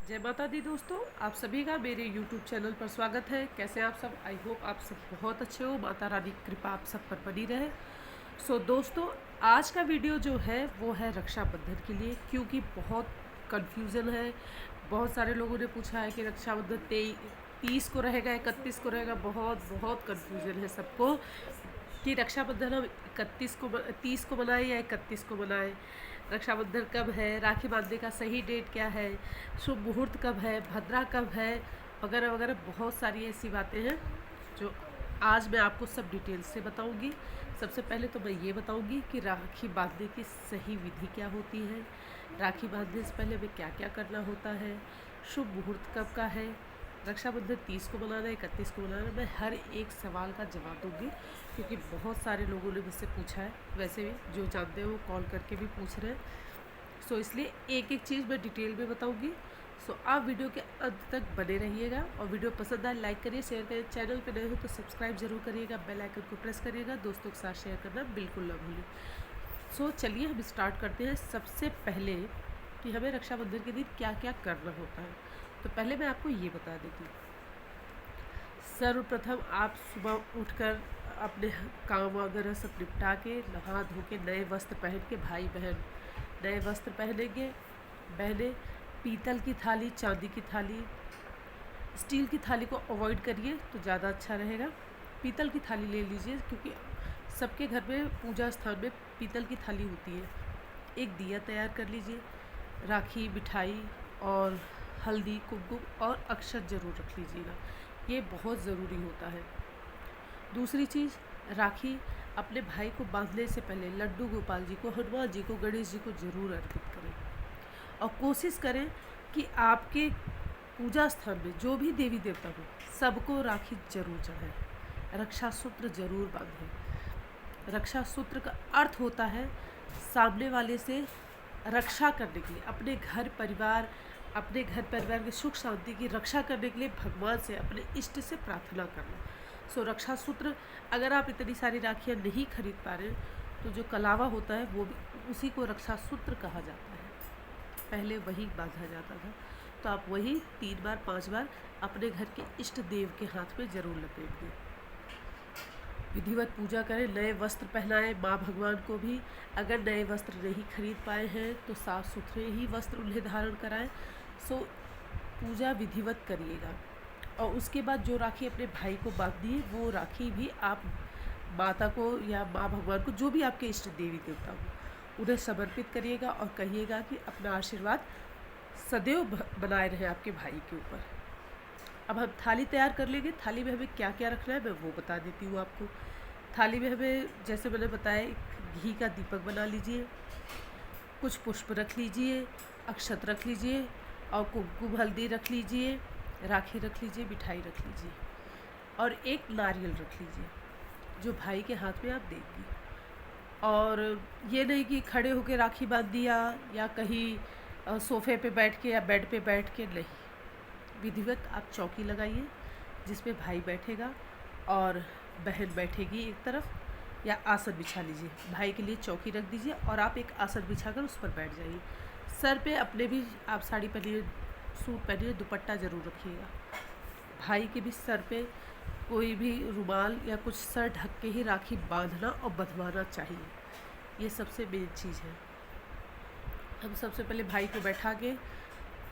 जय माता दी दोस्तों, आप सभी का मेरे YouTube चैनल पर स्वागत है। कैसे हैं आप सब? आई होप आप सब बहुत अच्छे हो। माता रानी की कृपा आप सब पर बनी रहे। दोस्तों, आज का वीडियो जो है वो है रक्षाबंधन के लिए, क्योंकि बहुत कन्फ्यूज़न है। बहुत सारे लोगों ने पूछा है कि रक्षाबंधन 30 को रहेगा, 31 को रहेगा। बहुत बहुत कन्फ्यूज़न है सबको कि रक्षाबंधन हम 30 को मनाएं या 31 को मनाएं। रक्षाबंधन कब है, राखी बांधने का सही डेट क्या है, शुभ मुहूर्त कब है, भद्रा कब है, वगैरह वगैरह। बहुत सारी ऐसी बातें हैं जो आज मैं आपको सब डिटेल से बताऊंगी। सबसे पहले तो मैं ये बताऊंगी कि राखी बांधने की सही विधि क्या होती है, राखी बांधने से पहले हमें क्या क्या करना होता है, शुभ मुहूर्त कब का है, रक्षाबंधन 30 को मनाना है, 31 को मनाना है। मैं हर एक सवाल का जवाब दूंगी, क्योंकि बहुत सारे लोगों ने मुझसे पूछा है। वैसे भी जो जानते हैं वो कॉल करके भी पूछ रहे हैं। इसलिए एक एक चीज़ मैं डिटेल में बताऊंगी। आप वीडियो के अंत तक बने रहिएगा, और वीडियो पसंद आए लाइक करिए, शेयर करिए। चैनल पे नए हो तो सब्सक्राइब जरूर करिएगा, बेल आइकन को प्रेस करिएगा। दोस्तों के साथ शेयर करना बिल्कुल ना भूलिए। चलिए हम स्टार्ट करते हैं। सबसे पहले कि हमें रक्षाबंधन के दिन क्या क्या करना होता है, तो पहले मैं आपको ये बता देती हूँ। सर्वप्रथम आप सुबह उठकर अपने काम वगैरह सब निपटा के, नहा धो के, नए वस्त्र पहन के, भाई बहन नए वस्त्र पहनेंगे। बहनें पीतल की थाली, चांदी की थाली, स्टील की थाली को अवॉइड करिए तो ज़्यादा अच्छा रहेगा। पीतल की थाली ले लीजिए, क्योंकि सबके घर में पूजा स्थान में पीतल की थाली होती है। एक दिया तैयार कर लीजिए। राखी, मिठाई और हल्दी, कुमकुम और अक्षत ज़रूर रख लीजिएगा, ये बहुत ज़रूरी होता है। दूसरी चीज़, राखी अपने भाई को बांधने से पहले लड्डू गोपाल जी को, हनुमान जी को, गणेश जी को ज़रूर अर्पित करें। और कोशिश करें कि आपके पूजा स्थान में जो भी देवी देवता हो, सबको राखी जरूर चढ़ाएं। रक्षा सूत्र जरूर बांधें। रक्षा सूत्र का अर्थ होता है सामने वाले से रक्षा करने के लिए, अपने घर परिवार की सुख शांति की रक्षा करने के लिए भगवान से, अपने इष्ट से प्रार्थना करना। रक्षा सूत्र, अगर आप इतनी सारी राखियाँ नहीं खरीद पा रहे तो जो कलावा होता है वो भी, उसी को रक्षा सूत्र कहा जाता है। पहले वही बांधा जाता था, तो आप वही 3 बार 5 बार अपने घर के इष्ट देव के हाथ में जरूर लपेट दें। विधिवत पूजा करें, नए वस्त्र पहनाएं माँ भगवान को भी। अगर नए वस्त्र नहीं खरीद पाए हैं तो साफ़ सुथरे ही वस्त्र उन्हें धारण कराएं। पूजा विधिवत करिएगा। और उसके बाद जो राखी अपने भाई को बांधनी है, वो राखी भी आप माता को या माँ भगवान को, जो भी आपके इष्ट देवी देवता हो, उन्हें समर्पित करिएगा और कहिएगा कि अपना आशीर्वाद सदैव बनाए रहे आपके भाई के ऊपर। अब हम थाली तैयार कर लेंगे। थाली में हमें क्या क्या रखना है मैं वो बता देती हूँ आपको। थाली में हमें, जैसे मैंने बताया, घी का दीपक बना लीजिए, कुछ पुष्प रख लीजिए, अक्षत रख लीजिए, और कुमकुम हल्दी रख लीजिए, राखी रख लीजिए, मिठाई रख लीजिए, और एक नारियल रख लीजिए जो भाई के हाथ में आप देंगी। और ये नहीं कि खड़े होकर राखी बांध दिया या कहीं सोफे पे बैठ के या बेड पे बैठ के, नहीं। विधिवत आप चौकी लगाइए जिसमें भाई बैठेगा और बहन बैठेगी एक तरफ, या आसन बिछा लीजिए। भाई के लिए चौकी रख दीजिए और आप एक आसन बिछाकर उस पर बैठ जाइए। सर पे अपने भी आप साड़ी पहनिए, सूट पहनिए, दुपट्टा ज़रूर रखिएगा। भाई के भी सर पे कोई भी रुमाल या कुछ सर ढक के ही राखी बांधना और बंधवाना चाहिए, ये सबसे मेन चीज़ है। हम सबसे पहले भाई को बैठा के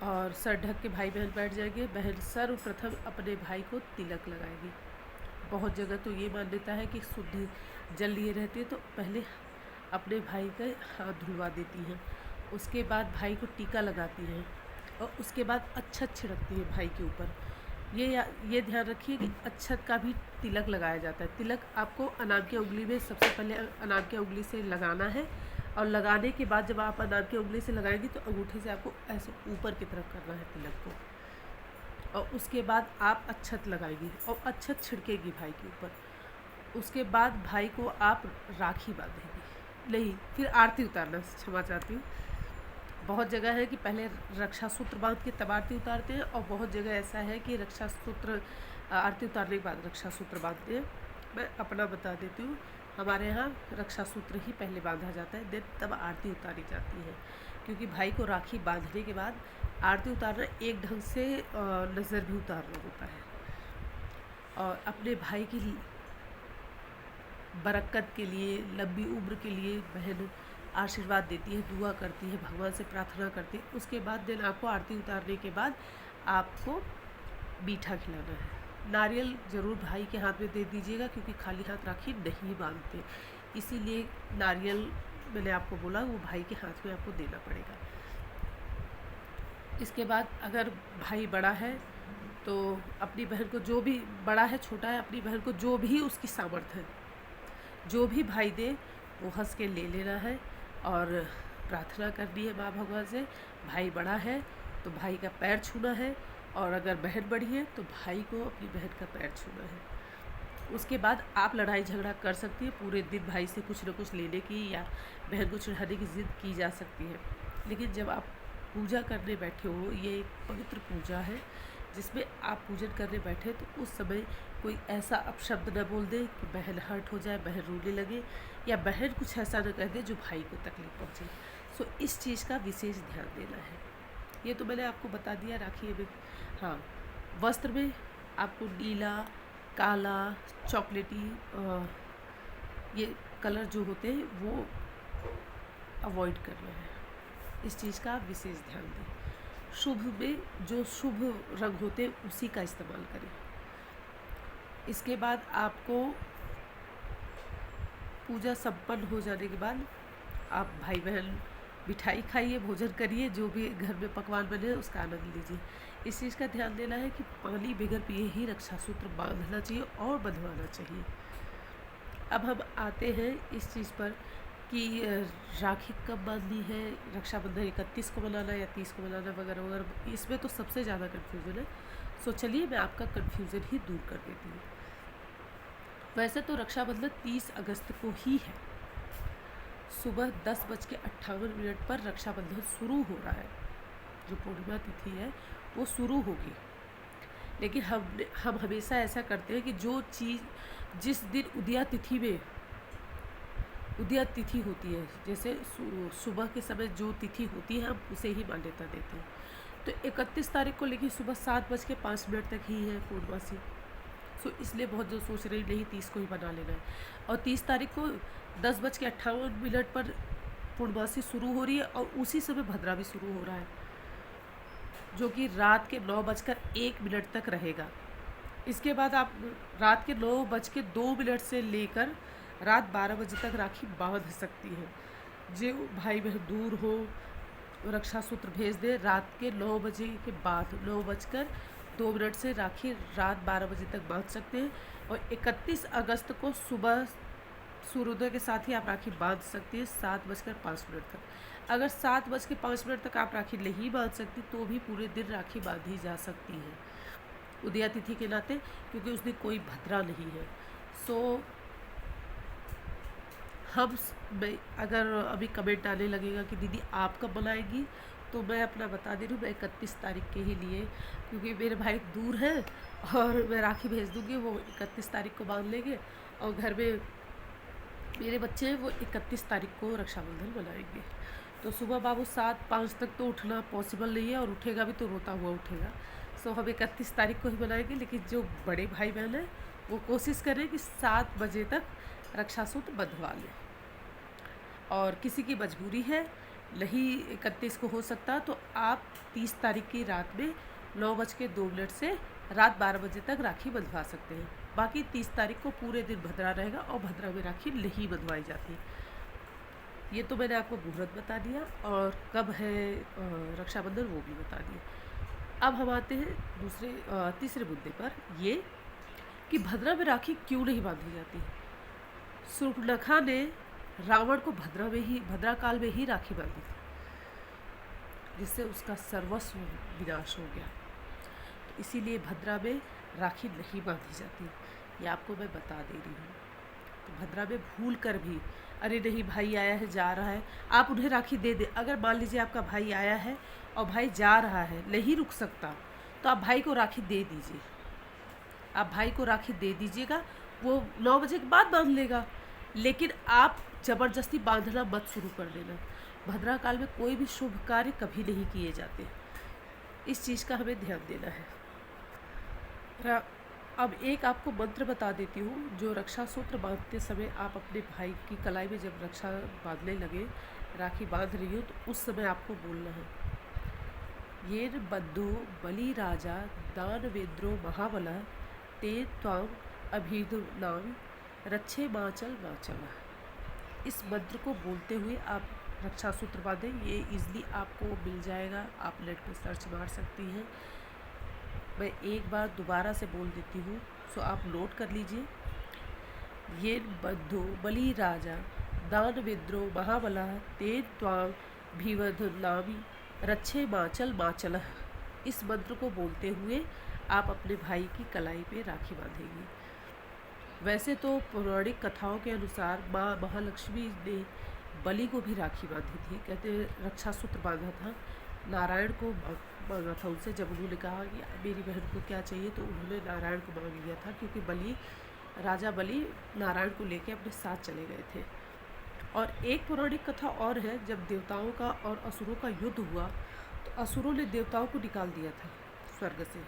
और सर ढक के भाई बहन बैठ जाएंगे। बहन सर्वप्रथम अपने भाई को तिलक लगाएगी। बहुत जगह तो ये मान्यता है कि शुद्ध जल लिए रहती है, तो पहले अपने भाई का हाथ धुलवा देती हैं, उसके बाद भाई को टीका लगाती हैं, और उसके बाद अक्षत छिड़कती है भाई के ऊपर। ये ध्यान रखिए कि अक्षत का भी तिलक लगाया जाता है। तिलक आपको अनाम की उंगली में, सबसे पहले अनाम की उंगली से लगाना है, और लगाने के बाद जब आप अनाम की उंगली से लगाएंगे तो अंगूठे से आपको ऐसे ऊपर की तरफ करना है तिलक को, और उसके बाद आप अक्षत लगाएंगी और अक्षत छिड़केगी भाई के ऊपर। उसके बाद भाई को आप राखी बांधेंगी, नहीं, फिर आरती उतारना, क्षमा चाहती हूँ। बहुत जगह है कि पहले रक्षा सूत्र बांध के तब आरती उतारते हैं, और बहुत जगह ऐसा है कि रक्षा सूत्र, आरती उतारने के बाद रक्षा सूत्र बांधते हैं। मैं अपना बता देती हूँ, हमारे यहाँ रक्षा सूत्र ही पहले बांधा जाता है, देन तब आरती उतारी जाती है। क्योंकि भाई को राखी बांधने के बाद आरती उतारना एक ढंग से नज़र भी उतारना होता है। और अपने भाई की बरकत के लिए, लंबी उम्र के लिए बहन आशीर्वाद देती है, दुआ करती है, भगवान से प्रार्थना करती है। उसके बाद दिन आपको आरती उतारने के बाद आपको मीठा खिलाना है। नारियल ज़रूर भाई के हाथ में दे दीजिएगा, क्योंकि खाली हाथ राखी नहीं बांधते, इसीलिए नारियल मैंने आपको बोला वो भाई के हाथ में आपको देना पड़ेगा। इसके बाद अगर भाई बड़ा है तो अपनी बहन को, जो भी बड़ा है छोटा है, अपनी बहन को जो भी उसकी सामर्थ्य है, जो भी भाई दे वो हंस के ले लेना है और प्रार्थना करनी है माँ भगवान से। भाई बड़ा है तो भाई का पैर छूना है, और अगर बहन बड़ी है तो भाई को अपनी बहन का पैर छूना है। उसके बाद आप लड़ाई झगड़ा कर सकती है, पूरे दिन भाई से कुछ न कुछ लेने की या बहन को चढ़ाने की ज़िद की जा सकती है। लेकिन जब आप पूजा करने बैठे हो, ये एक पवित्र पूजा है जिसमें आप पूजन करने बैठे, तो उस समय कोई ऐसा अपशब्द न बोल दे कि बहन हर्ट हो जाए, बहन रोने लगे, या बहन कुछ ऐसा न कह दे जो भाई को तकलीफ पहुँचे। सो इस चीज़ का विशेष ध्यान देना है। ये तो मैंने आपको बता दिया राखी में। हाँ, वस्त्र में आपको नीला, काला, चॉकलेटी, ये कलर जो होते हैं वो अवॉइड करना है। इस चीज़ का आप विशेष ध्यान दें। शुभ में जो शुभ रंग होते हैं उसी का इस्तेमाल करें। इसके बाद आपको पूजा संपन्न हो जाने के बाद आप भाई बहन मिठाई खाइए, भोजन करिए, जो भी घर में पकवान बने उसका आनंद लीजिए। इस चीज़ का ध्यान देना है कि पानी बगैर पिए ही रक्षा सूत्र बांधना चाहिए और बंधवाना चाहिए। अब हम आते हैं इस चीज़ पर कि राखी कब बांधनी है, रक्षाबंधन 31 को मनाना या 30 को मनाना वगैरह वगैरह, इसमें तो सबसे ज़्यादा कन्फ्यूज़न है। सो चलिए मैं आपका कन्फ्यूज़न ही दूर कर देती हूँ। वैसे तो रक्षाबंधन 30 अगस्त को ही है। सुबह 10:58 पर रक्षाबंधन शुरू हो रहा है। जो पूर्णिमा तिथि है वो शुरू होगी। लेकिन हम हमेशा ऐसा करते हैं कि जो चीज़ जिस दिन उदया तिथि में उदया तिथि होती है, जैसे सुबह के समय जो तिथि होती है हम उसे ही मान्यता देते हैं। तो 31 तारीख को लेकिन सुबह 7:05 तक ही है पूर्णमासी। सो इसलिए बहुत जो सोच रही नहीं 30 को ही बना लेना है। और 30 तारीख को 10:58 पर पूर्णमासी शुरू हो रही है, और उसी समय भद्रा भी शुरू हो रहा है, जो कि रात के 9:01 तक रहेगा। इसके बाद आप रात के 9:02 से लेकर रात 12 बजे तक राखी बांध सकती है। जो भाई बहन दूर हो रक्षा सूत्र भेज दे, रात के 9 बजे के बाद 9:02 से राखी रात 12 बजे तक बांध सकते हैं। और 31 अगस्त को सुबह सूर्योदय के साथ ही आप राखी बांध सकती हैं 7:05 तक। अगर 7:05 तक आप राखी नहीं बांध सकती तो भी पूरे दिन राखी बांधी जा सकती है उदया तिथि के नाते, क्योंकि उस दिन कोई भद्रा नहीं है। सो मैं अगर अभी कमेंट आने लगेगा कि दीदी आप कब बनाएगी, तो मैं अपना बता दे रही हूँ, मैं 31 तारीख के ही लिए, क्योंकि मेरे भाई दूर हैं और मैं राखी भेज दूँगी, वो 31 तारीख को बांध लेंगे। और घर में मेरे बच्चे हैं वो 31 तारीख को रक्षाबंधन बनाएंगे। तो सुबह बाबू 7:05 तक तो उठना पॉसिबल नहीं है, और उठेगा भी तो रोता हुआ उठेगा। सो हम 31 तारीख को ही बनाएंगे। लेकिन जो बड़े भाई बहन हैं वो कोशिश करें कि 7 बजे तक रक्षा सूत्र बंधवा लें। और किसी की मजबूरी है, नहीं 31 को हो सकता, तो आप 30 तारीख की रात में 9:02 से रात 12 बजे तक राखी बंधवा सकते हैं। बाकी 30 तारीख को पूरे दिन भद्रा रहेगा, और भद्रा में राखी नहीं बंधवाई जाती। ये तो मैंने आपको मुहूर्त बता दिया, और कब है रक्षाबंधन वो भी बता दिया। अब हम आते हैं तीसरे मुद्दे पर, ये कि भद्रा में राखी क्यों नहीं बांधी जाती। सूर्पनखा ने रावण को भद्रा काल में ही राखी बांधी थी, जिससे उसका सर्वस्व विनाश हो गया। तो इसीलिए भद्रा में राखी नहीं बांधी जाती, ये आपको मैं बता दे रही हूँ। तो भद्रा में भूल कर भी, अरे नहीं भाई आया है जा रहा है, आप उन्हें राखी दे दें। अगर मान लीजिए आपका भाई आया है और भाई जा रहा है, नहीं रुक सकता, तो आप भाई को राखी दे दीजिए। आप भाई को राखी दे दीजिएगा, वो 9 बजे के बाद बांध लेगा। लेकिन आप ज़बरदस्ती बांधना मत शुरू कर देना। भद्रा काल में कोई भी शुभ कार्य कभी नहीं किए जाते। इस चीज़ का हमें ध्यान देना है। अब एक आपको मंत्र बता देती हूँ, जो रक्षा सूत्र बांधते समय आप अपने भाई की कलाई में जब रक्षा बांधने लगे, राखी बांध रही हो, तो उस समय आपको बोलना है, ये बद्धो बलि राजा दानवेंद्रो महाबलः ते त्वाम अभिधुनाम रक्षे माचल माचल। इस मंत्र को बोलते हुए आप रक्षा सूत्र बांधें। ये इजली आपको मिल जाएगा, आप नेट पर सर्च मार सकती हैं। मैं एक बार दोबारा से बोल देती हूँ, सो आप नोट कर लीजिए। ये बद्धो बलि राजा दानवेंद्रो महाबलः तेन त्वाम भिवधुनामि रक्षे माचल माचल। इस मंत्र को बोलते हुए आप अपने भाई की कलाई पे राखी बांधेंगी। वैसे तो पौराणिक कथाओं के अनुसार माँ महालक्ष्मी ने बलि को भी राखी बांधी थी, कहते रक्षा सूत्र बांधा था, नारायण को मांगा था उनसे। जब उन्होंने कहा कि मेरी बहन को क्या चाहिए, तो उन्होंने नारायण को मांग लिया था, क्योंकि राजा बलि नारायण को लेके अपने साथ चले गए थे। और एक पौराणिक कथा और है, जब देवताओं का और असुरों का युद्ध हुआ, तो असुरों ने देवताओं को निकाल दिया था स्वर्ग से।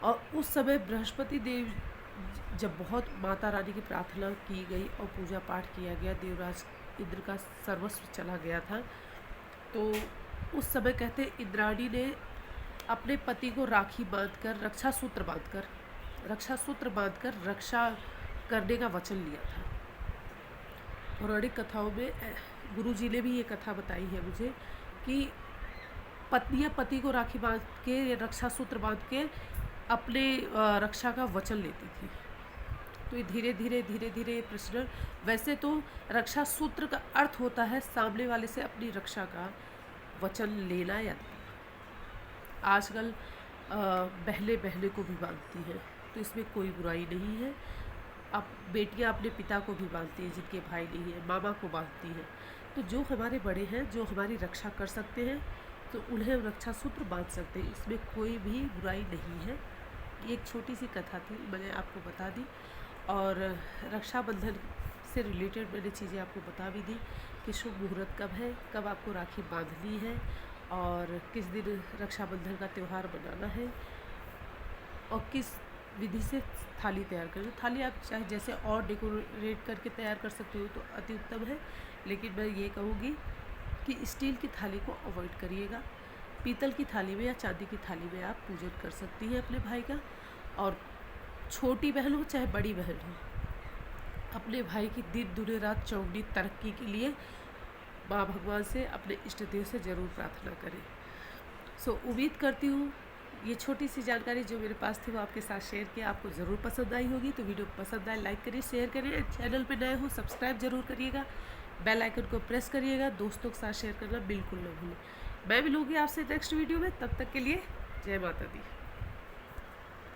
और उस समय बृहस्पति देव, जब बहुत माता रानी की प्रार्थना की गई और पूजा पाठ किया गया, देवराज इंद्र का सर्वस्व चला गया था, तो उस समय कहते इंद्राणी ने अपने पति को राखी बांधकर रक्षा सूत्र बांधकर रक्षा करने का वचन लिया था। पौराणिक कथाओं में गुरुजी ने भी ये कथा बताई है मुझे, कि पत्नियां पति को राखी बांध के, रक्षा सूत्र बांध के अपने रक्षा का वचन लेती थी। तो ये धीरे धीरे प्रश्न, वैसे तो रक्षा सूत्र का अर्थ होता है सामने वाले से अपनी रक्षा का वचन लेना या देना। आजकल बहनें को भी बांधती हैं, तो इसमें कोई बुराई नहीं है। अब बेटियां अपने पिता को भी बांधती हैं, जिनके भाई नहीं है, मामा को बांधती हैं। तो जो हमारे बड़े हैं, जो हमारी रक्षा कर सकते हैं, तो उन्हें रक्षा सूत्र बांध सकते हैं, इसमें कोई भी बुराई नहीं है। एक छोटी सी कथा थी, मैंने आपको बता दी। और रक्षाबंधन से रिलेटेड मैंने चीज़ें आपको बता भी दी कि शुभ मुहूर्त कब है, कब आपको राखी बांधनी है, और किस दिन रक्षाबंधन का त्यौहार मनाना है, और किस विधि से थाली तैयार करें। थाली आप चाहे जैसे और डेकोरेट करके तैयार कर सकते हो तो अति उत्तम है, लेकिन मैं ये कहूँगी कि स्टील की थाली को अवॉइड करिएगा। पीतल की थाली में या चांदी की थाली में आप पूजन कर सकती हैं अपने भाई का। और छोटी बहन हो चाहे बड़ी बहन हो, अपने भाई की दिन दुने रात चौगुनी तरक्की के लिए माँ भगवान से, अपने इष्ट देव से ज़रूर प्रार्थना करें। सो उम्मीद करती हूँ ये छोटी सी जानकारी जो मेरे पास थी वो आपके साथ शेयर किया, आपको ज़रूर पसंद आई होगी। तो वीडियो पसंद आए लाइक करिए, शेयर करिए, चैनल पे नए हो सब्सक्राइब जरूर करिएगा, बेल आइकन को प्रेस करिएगा, दोस्तों के साथ शेयर करना बिल्कुल न भूलें। मैं मिलूँगी आपसे नेक्स्ट वीडियो में, तब तक के लिए जय माता दी।